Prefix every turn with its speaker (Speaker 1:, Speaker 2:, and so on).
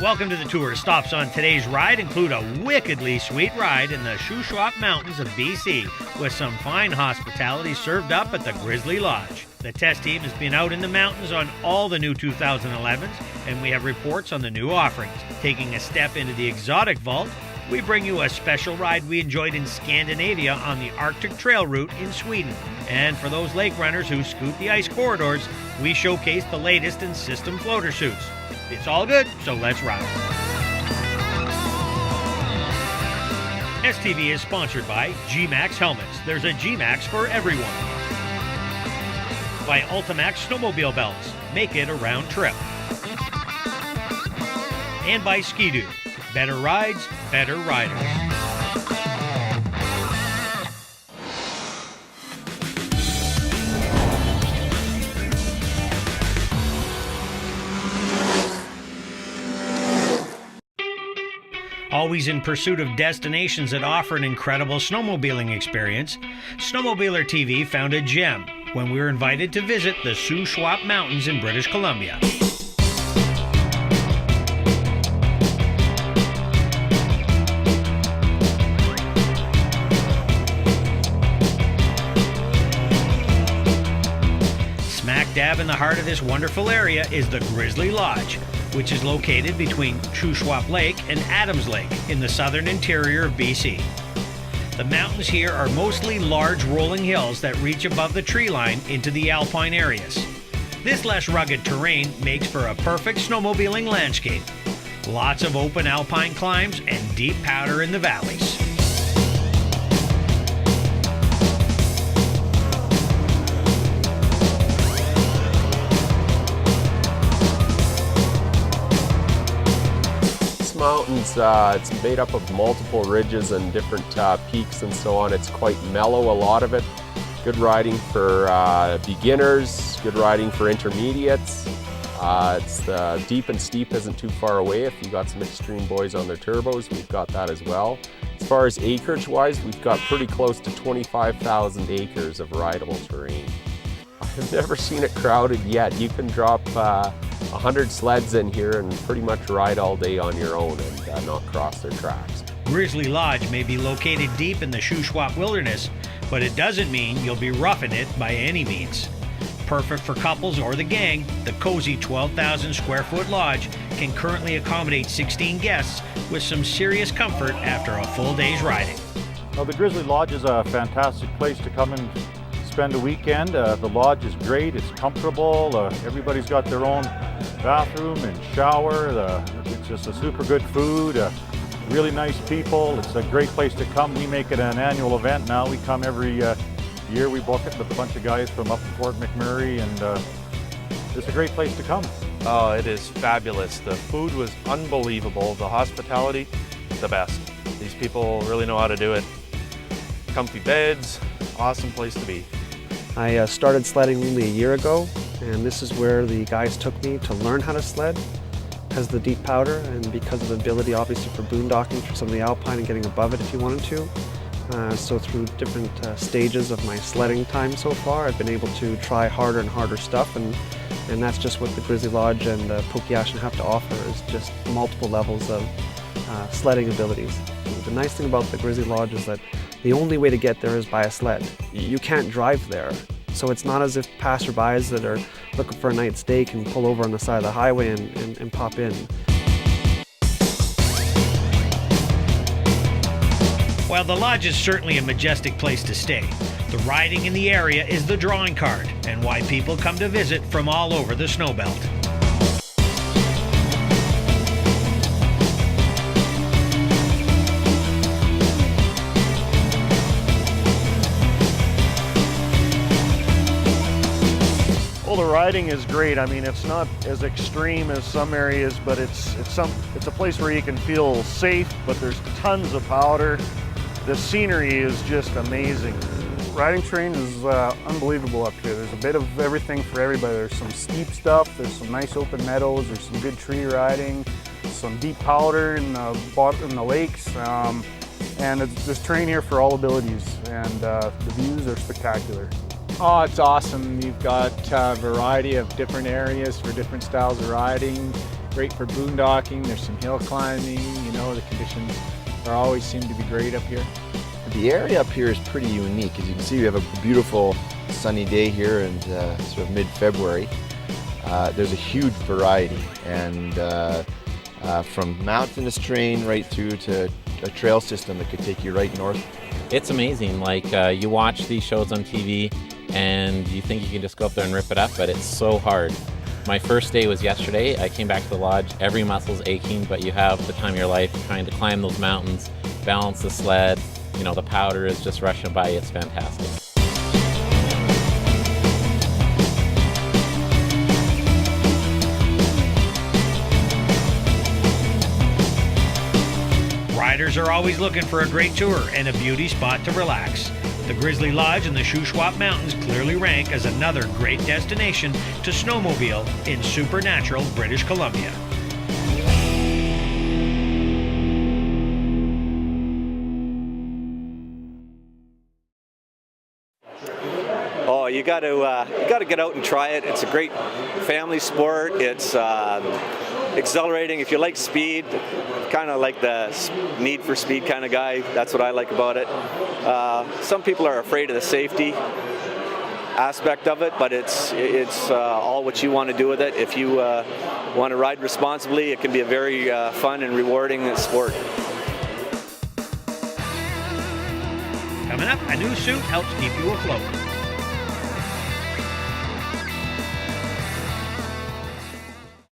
Speaker 1: welcome to the tour. Stops on today's ride include a wickedly sweet ride in the Shuswap Mountains of BC with some fine hospitality served up at the Grizzly Lodge. The test team has been out in the mountains on all the new 2011s, and we have reports on the new offerings. Taking a step into the exotic vault, we bring you a special ride we enjoyed in Scandinavia on the Arctic Trail route in Sweden. And for those lake runners who scoot the ice corridors, we showcase the latest in system floater suits. It's all good, so let's ride. STV is sponsored by G-Max Helmets. There's a G-Max for everyone. By Ultimax Snowmobile Belts. Make it a round trip. And by Ski-Doo. Better rides, better riders. Always in pursuit of destinations that offer an incredible snowmobiling experience, Snowmobiler TV found a gem when we were invited to visit the Shuswap Mountains in British Columbia. Smack dab in the heart of this wonderful area is the Grizzly Lodge, which is located between Shuswap Lake and Adams Lake in the southern interior of BC. The mountains here are mostly large rolling hills that reach above the tree line into the alpine areas. This less rugged terrain makes for a perfect snowmobiling landscape. Lots of open alpine climbs and deep powder in the valleys.
Speaker 2: Mountains, it's made up of multiple ridges and different peaks and so on. It's quite mellow, a lot of it. Good riding for beginners, good riding for intermediates. It's deep and steep isn't too far away. If you got some extreme boys on their turbos, we've got that as well. As far as acreage wise, we've got pretty close to 25,000 acres of rideable terrain. I've never seen it crowded yet. You can drop 100 sleds in here and pretty much ride all day on your own and not cross their tracks.
Speaker 1: Grizzly Lodge may be located deep in the Shuswap wilderness, but it doesn't mean you'll be roughing it by any means. Perfect for couples or the gang, the cozy 12,000 square foot lodge can currently accommodate 16 guests with some serious comfort after a full day's riding.
Speaker 3: Well, the Grizzly Lodge is a fantastic place to come and spend a weekend. The lodge is great, it's comfortable, everybody's got their own bathroom and shower, it's just a super good food, really nice people. It's a great place to come. We make it an annual event now. We come every year, we book it with a bunch of guys from up in Fort McMurray, and it's a great place to come.
Speaker 4: Oh, it is fabulous. The food was unbelievable. The hospitality, the best. These people really know how to do it. Comfy beds, awesome place to be.
Speaker 5: I started sledding only a year ago, and this is where the guys took me to learn how to sled because of the deep powder and because of the ability obviously for boondocking for some of the alpine and getting above it if you wanted to. So through different stages of my sledding time so far, I've been able to try harder and harder stuff, and that's just what the Grizzly Lodge and Pokiashin have to offer, is just multiple levels of sledding abilities. The nice thing about the Grizzly Lodge is that the only way to get there is by a sled. You can't drive there, so it's not as if passerbys that are looking for a night's stay can pull over on the side of the highway and pop in.
Speaker 1: While the lodge is certainly a majestic place to stay, the riding in the area is the drawing card and why people come to visit from all over the snowbelt.
Speaker 6: Well, the riding is great. I mean, it's not as extreme as some areas, but it's a place where you can feel safe, but there's tons of powder. The scenery is just amazing.
Speaker 7: Riding terrain is unbelievable up here. There's a bit of everything for everybody. There's some steep stuff, there's some nice open meadows, there's some good tree riding, some deep powder in the lakes, and there's terrain here for all abilities, and the views are spectacular.
Speaker 8: Oh, it's awesome. You've got a variety of different areas for different styles of riding. great for boondocking. There's some hill climbing. You know, the conditions always seem to be great up here.
Speaker 9: The area up here is pretty unique. As you can see, we have a beautiful sunny day here in sort of mid-February. There's a huge variety, and from mountainous terrain right through to a trail system that could take you right north.
Speaker 10: It's amazing. Like you watch these shows on TV and you think you can just go up there and rip it up, but it's so hard. My first day was yesterday. I came back to the lodge. Every muscle's aching, but you have the time of your life trying to climb those mountains, balance the sled. You know, the powder is just rushing by. It's fantastic.
Speaker 1: Riders are always looking for a great tour and a beauty spot to relax. The Grizzly Lodge in the Shuswap Mountains clearly rank as another great destination to snowmobile in supernatural British Columbia.
Speaker 11: Oh, you got to get out and try it. It's a great family sport. It's exhilarating. If you like speed, kind of like the Need for Speed kind of guy, that's what I like about it. Some people are afraid of the safety aspect of it, but it's all what you want to do with it. If you want to ride responsibly, it can be a very fun and rewarding sport.
Speaker 1: Coming up, a new suit helps keep you afloat.